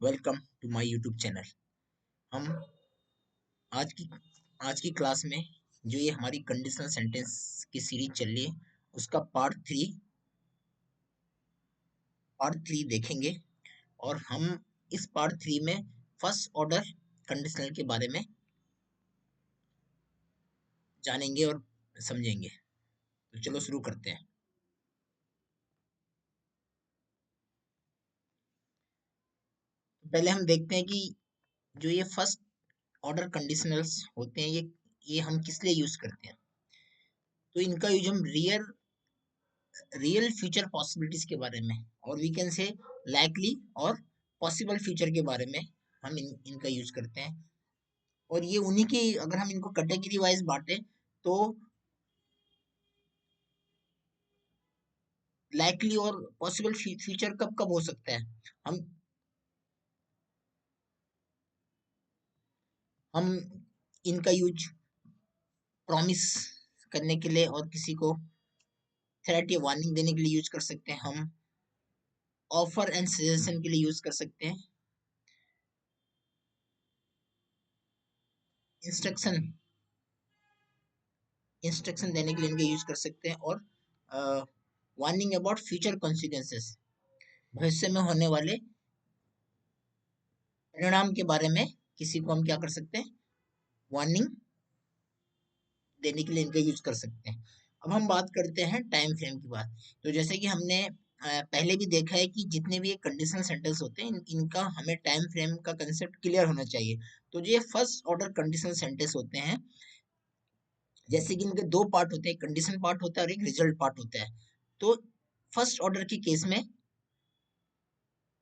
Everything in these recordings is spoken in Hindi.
Welcome to my YouTube channel. हम आज की आज की क्लास में जो ये हमारी कंडीशनल सेंटेंस की सीरीज चल रही है उसका पार्ट थ्री देखेंगे। और हम इस पार्ट थ्री में फर्स्ट ऑर्डर कंडीशनल के बारे में जानेंगे और समझेंगे। तो चलो शुरू करते हैं। पहले हम देखते हैं कि जो ये फर्स्ट ऑर्डर कंडीशनल्स होते हैं ये हम किस लिए यूज करते हैं। तो इनका यूज हम रियल फ्यूचर पॉसिबिलिटीज के बारे में और वी कैन से लाइकली और पॉसिबल फ्यूचर के बारे में हम इनका यूज करते हैं। और ये उन्हीं की अगर हम इनको कैटेगरी वाइज बांटे तो लाइकली और पॉसिबल फ्यूचर कब कब हो सकता है। हम हम इनका यूज प्रॉमिस करने के लिए और किसी को थ्रेट या वार्निंग देने के लिए यूज कर सकते हैं। हम ऑफर एंड सजेशन के लिए यूज कर सकते हैं। इंस्ट्रक्शन इंस्ट्रक्शन देने के लिए इनका यूज कर सकते हैं। और वार्निंग अबाउट फ्यूचर कॉन्सिक्वेंसेस, भविष्य में होने वाले परिणाम के बारे में किसी को हम क्या कर सकते हैं, वार्निंग देने के लिए इनका यूज कर सकते हैं। अब हम बात करते हैं टाइम फ्रेम की बात। तो जैसे कि हमने पहले भी देखा है कि जितने भी ये कंडीशनल सेंटेंस होते हैं इनका हमें टाइम फ्रेम का कंसेप्ट क्लियर होना चाहिए। तो जो ये फर्स्ट ऑर्डर कंडीशनल सेंटेंस होते हैं, जैसे कि इनके दो पार्ट होते हैं, कंडीशन पार्ट होता है और एक रिजल्ट पार्ट होता है। तो फर्स्ट ऑर्डर के केस में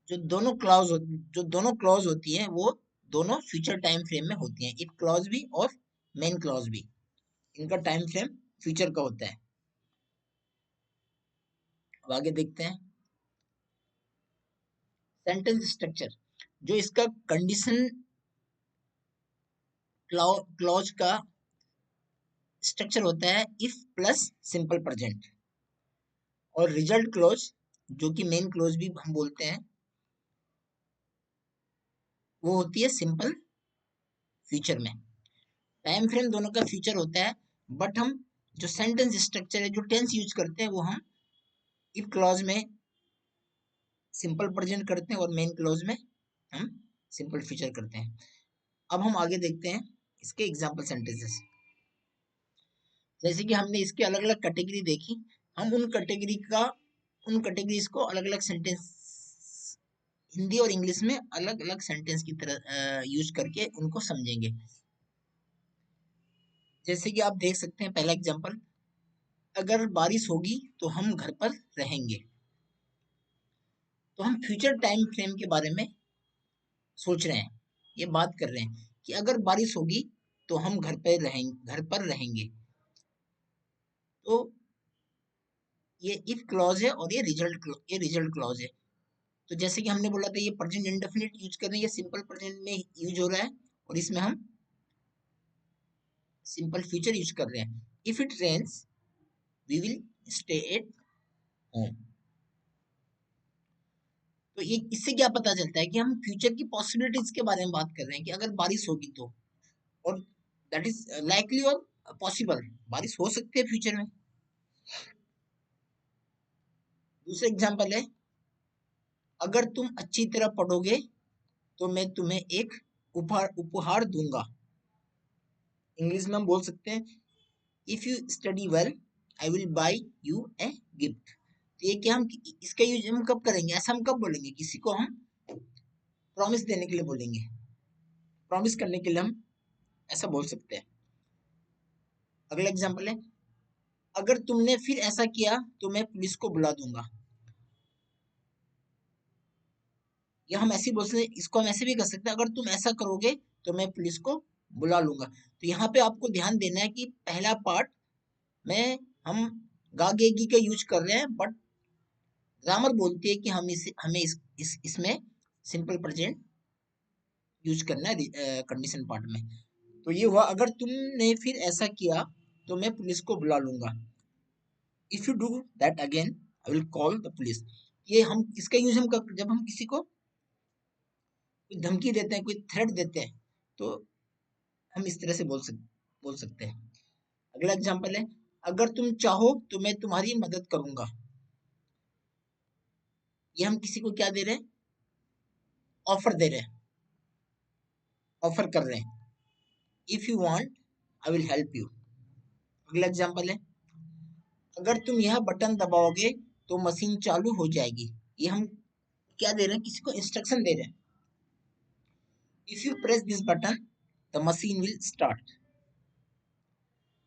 जो दोनों क्लॉज होती है वो दोनों फ्यूचर टाइम फ्रेम में होती हैं, इफ क्लॉज भी और मेन क्लॉज भी। इनका टाइम फ्रेम फ्यूचर का होता है। अब आगे देखते हैं सेंटेंस स्ट्रक्चर। जो इसका कंडीशन क्लॉज का स्ट्रक्चर होता है इफ प्लस सिंपल प्रेजेंट। और रिजल्ट क्लॉज जो कि मेन क्लॉज भी हम बोलते हैं, वो होती है सिंपल फ्यूचर में। टाइम फ्रेम दोनों का फ्यूचर होता है, बट हम जो सेंटेंस स्ट्रक्चर है, जो टेंस यूज करते हैं, वो हम इफ क्लॉज में सिंपल प्रेजेंट करते हैं और मेन क्लॉज में हम सिंपल फ्यूचर करते हैं। अब हम आगे देखते हैं इसके एग्जांपल सेंटेंसेस। जैसे कि हमने इसके अलग अलग कैटेगरी देखी, हम उन कैटेगरीज को अलग अलग सेंटेंस हिंदी और इंग्लिश में अलग अलग सेंटेंस की तरह यूज करके उनको समझेंगे। जैसे कि आप देख सकते हैं पहला एग्जांपल, अगर बारिश होगी तो हम घर पर रहेंगे। तो हम फ्यूचर टाइम फ्रेम के बारे में सोच रहे हैं, ये बात कर रहे हैं कि अगर बारिश होगी तो हम घर पर रहेंगे। तो ये इफ क्लॉज है और ये रिजल्ट क्लॉज है। तो जैसे कि हमने बोला था, ये प्रेजेंट इंडेफिनिट यूज कर रहे हैं, ये सिंपल प्रेजेंट में यूज हो रहा है और इसमें हम सिंपल फ्यूचर यूज कर रहे हैं। If it rains we will stay at home. तो ये इससे क्या पता चलता है कि हम फ्यूचर की पॉसिबिलिटीज के बारे में बात कर रहे हैं कि अगर बारिश होगी तो, और दैट इज लाइकली और पॉसिबल, बारिश हो सकती है फ्यूचर में। दूसरा एग्जांपल है, अगर तुम अच्छी तरह पढ़ोगे तो मैं तुम्हें एक उपहार दूंगा। इंग्लिश में हम बोल सकते हैं, if you study well I will buy U a gift. तो ये क्या हम इसका यूज हम कब करेंगे, ऐसा हम कब बोलेंगे, किसी को हम प्रॉमिस देने के लिए बोलेंगे, प्रॉमिस करने के लिए हम ऐसा बोल सकते हैं। अगला एग्जांपल है, अगर तुमने फिर ऐसा किया तो मैं पुलिस को बुला दूंगा। या हम ऐसे बोल सकते हैं, इसको हम ऐसे भी कर सकते हैं, अगर तुम ऐसा करोगे तो मैं पुलिस को बुला लूंगा। तो यहाँ पे आपको ध्यान देना है कि पहला पार्ट में हम गागेगी का यूज कर रहे हैं, बट ग्रामर बोलती है कि हमें इसमें सिंपल प्रेजेंट यूज करना है कंडीशन पार्ट में। तो ये हुआ, अगर तुमने फिर ऐसा किया तो मैं पुलिस को बुला लूंगा। If you do that again I will call the police. ये हम इसका यूज हम जब हम किसी को कोई धमकी देते हैं, कोई थ्रेट देते हैं, तो हम इस तरह से बोल सकते हैं। अगला एग्जांपल है, अगर तुम चाहो तो मैं तुम्हारी मदद करूंगा। ये हम किसी को क्या दे रहे हैं? ऑफर दे रहे हैं, ऑफर कर रहे हैं। If you want I will help you. अगला एग्जांपल है, अगर तुम यह बटन दबाओगे तो मशीन चालू हो जाएगी। ये हम क्या दे रहे हैं? किसी को इंस्ट्रक्शन दे रहे हैं। If you press this button the machine will start.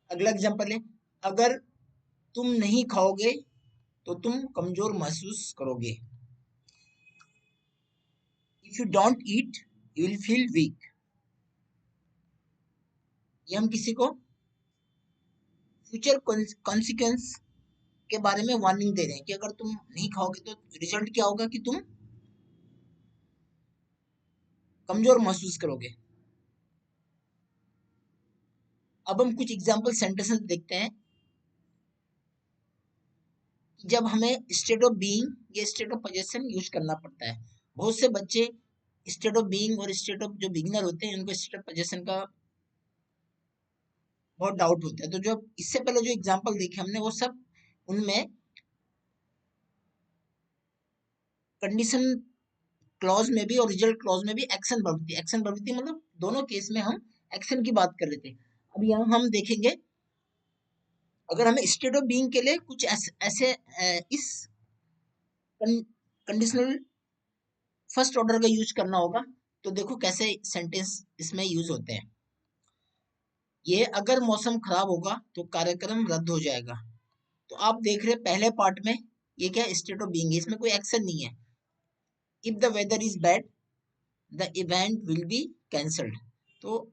अगला एग्जांपल है, अगर तुम नहीं खाओगे तो तुम कमजोर महसूस करोगे। If you don't eat you will feel weak. ये हम किसी को फ्यूचर कॉन्सिक्वेंस के बारे में वार्निंग दे रहे हैं कि अगर तुम नहीं खाओगे तो रिजल्ट क्या होगा कि तुम कमजोर महसूस करोगे। अब हम कुछ एग्जाम्पल सेंटेंसेस देखते हैं। जब हमें स्टेट ऑफ बीइंग या स्टेट ऑफ पोजेशन यूज करना पड़ता है। बहुत से बच्चे स्टेट ऑफ बीइंग और स्टेट ऑफ जो बिगिनर होते हैं उनको स्टेट ऑफ पोजेशन का बहुत डाउट होता है। तो जो इससे पहले जो एग्जाम्पल देखे हमने वो सब उनमें कंडीशन क्लॉज में भी और रिजल्ट क्लॉज में भी एक्शन वर्ब थी। एक्शन वर्ब थी मतलब दोनों केस में हम एक्शन की बात कर रहे थे। अब यहाँ हम देखेंगे, अगर हमें स्टेट ऑफ बीइंग के लिए कुछ ऐसे इस कंडीशनल फर्स्ट ऑर्डर का यूज करना होगा, तो देखो कैसे सेंटेंस इसमें यूज होते हैं। ये अगर मौसम खराब होगा तो कार्यक्रम रद्द हो जाएगा। तो आप देख रहे पहले पार्ट में ये क्या स्टेट ऑफ बीइंग है, इसमें कोई एक्शन नहीं है। If the weather is bad the event will be cancelled. तो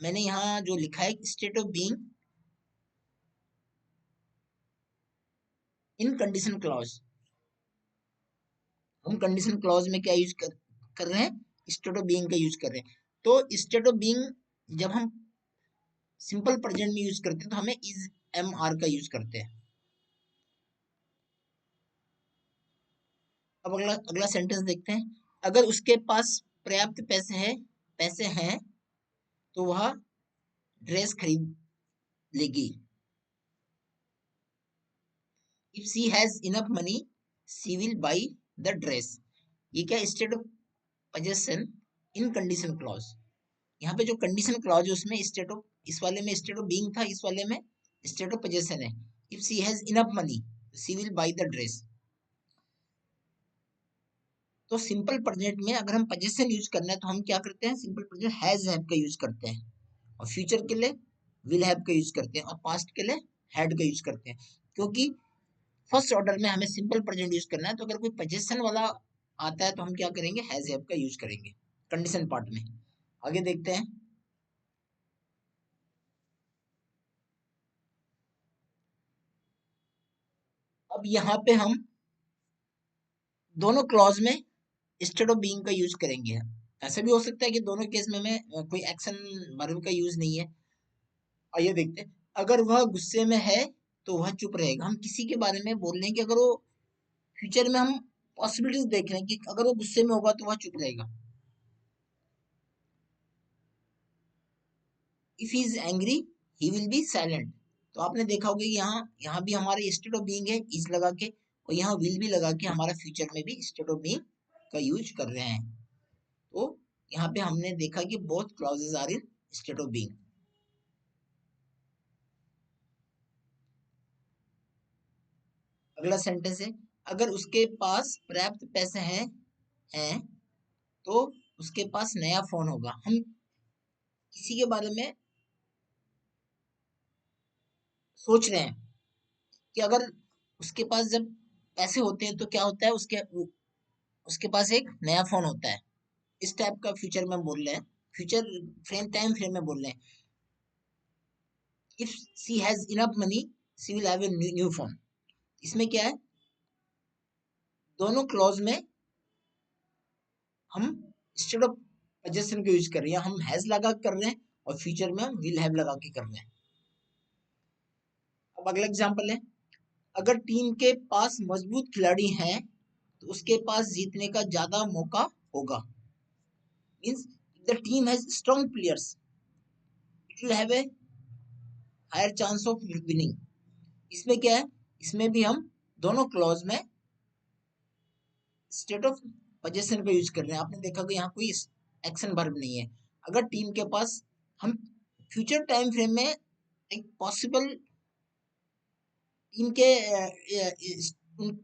मैंने यहाँ जो लिखा है state of being in condition clause, हम कंडीशन क्लॉज में क्या यूज कर रहे हैं? स्टेट ऑफ बीइंग का यूज कर रहे हैं। तो स्टेट ऑफ बीइंग जब हम सिंपल प्रेजेंट में यूज करते हैं तो हमें इज एम आर का यूज करते हैं। अब अगला अगला सेंटेंस देखते हैं, अगर उसके पास पर्याप्त पैसे हैं तो वह ड्रेस खरीद लेगी। If she has enough money she will by the dress. ये क्या state of possession in condition clause. यहाँ पे जो कंडीशन क्लॉज है उसमें स्टेट ऑफ, इस वाले में स्टेट ऑफ बीइंग था, इस वाले में स्टेट ऑफ पोजेशन है। If she has enough money she will by the dress. तो सिंपल प्रेजेंट में अगर हम पोजेशन यूज करना है तो हम क्या करते हैं? सिंपल प्रेजेंट हैज हैव का यूज करते हैं, और फ्यूचर के लिए विल हैव का यूज करते हैं, और पास्ट के लिए हैड का यूज करते हैं। क्योंकि फर्स्ट ऑर्डर में हमें सिंपल प्रेजेंट यूज करना है, तो अगर कोई पोजेशन वाला आता है तो हम क्या करेंगे? हैज हैव का यूज करेंगे कंडीशन पार्ट में। आगे देखते हैं, अब यहाँ पे हम दोनों क्लॉज में स्टेट ऑफ बीइंग का यूज करेंगे। ऐसा भी हो सकता है कि दोनों केस में हमें कोई एक्शन वर्ब का यूज नहीं है। आइए देखते हैं, अगर वह गुस्से में है तो वह चुप रहेगा। हम किसी के बारे में बोल रहे हैं कि अगर वो फ्यूचर में हम पॉसिबिलिटीज देख रहे हैं कि अगर वो गुस्से में होगा तो वह चुप रहेगा। If he is angry he will be silent. तो आपने देखा होगा कि यहाँ यहाँ भी हमारे स्टेट ऑफ बीइंग है इज लगा के, और यहाँ विल भी लगा के हमारा फ्यूचर में भी स्टेट ऑफ बीइंग का यूज कर रहे हैं। तो यहाँ पे हमने देखा कि both clauses are in state of being. अगला सेंटेंस है, अगर उसके पास पर्याप्त पैसे हैं तो उसके पास नया फोन होगा। हम किसी के बारे में सोच रहे हैं कि अगर उसके पास जब पैसे होते हैं तो क्या होता है? उसके पास एक नया फोन होता है। इस टाइप का फ्यूचर में बोल रहे हैं, फ्यूचर फ्रेम टाइम फ्रेम में बोल रहे हैं। If she has enough money she will have a new phone. इसमें क्या है? दोनों क्लॉज में हम इंस्टेड ऑफ पोजेशन को यूज कर रहे हैं, हम हैज लगा कर रहे हैं, और फ्यूचर में हम विल हैव लगा के कर रहे हैं। अब अगला एग्जांपल है, अगर टीम के पास मजबूत खिलाड़ी हैं तो उसके पास जीतने का ज्यादा मौका होगा। Means the team has strong players, it will have a higher chance of winning. इसमें क्या है, इसमें भी हम दोनों क्लॉज में स्टेट ऑफ पोजीशन का यूज कर रहे हैं। आपने देखा कि यहाँ कोई एक्शन वर्ब नहीं है। अगर टीम के पास, हम फ्यूचर टाइम फ्रेम में एक पॉसिबल टीम के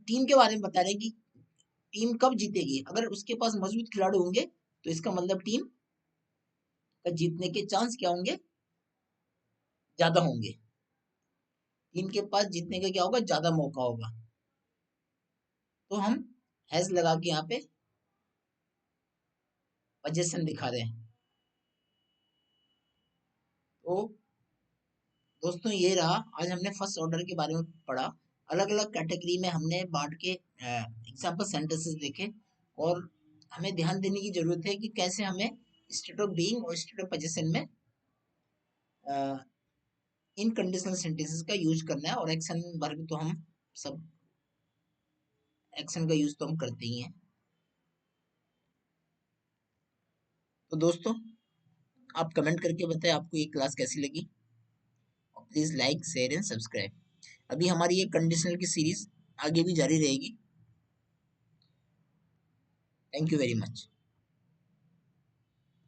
टीम के बारे में बता रहे हैं कि टीम कब जीतेगी। अगर उसके पास मजबूत खिलाड़ी होंगे तो इसका मतलब टीम का जीतने के चांस क्या होंगे, ज्यादा होंगे। टीम के पास जीतने का क्या होगा, ज्यादा मौका होगा। तो हम हैज लगा के यहाँ पे पोजीशन दिखा रहे हैं। तो दोस्तों ये रहा, आज हमने फर्स्ट ऑर्डर के बारे में पढ़ा। अलग अलग कैटेगरी में हमने बांट के एग्जाम्पल सेंटेंसेस देखे, और हमें ध्यान देने की जरूरत है कि कैसे हमें स्टेट ऑफ बीइंग और स्टेट ऑफ पोजीशन में इन कंडीशनल सेंटेंसेस का यूज करना है। और एक्शन वर्ब तो हम सब एक्शन का यूज तो हम करते ही हैं। तो दोस्तों आप कमेंट करके बताएं आपको ये क्लास कैसी लगी, और please like share and subscribe. अभी हमारी ये कंडीशनल की सीरीज आगे भी जारी रहेगी। Thank you very much.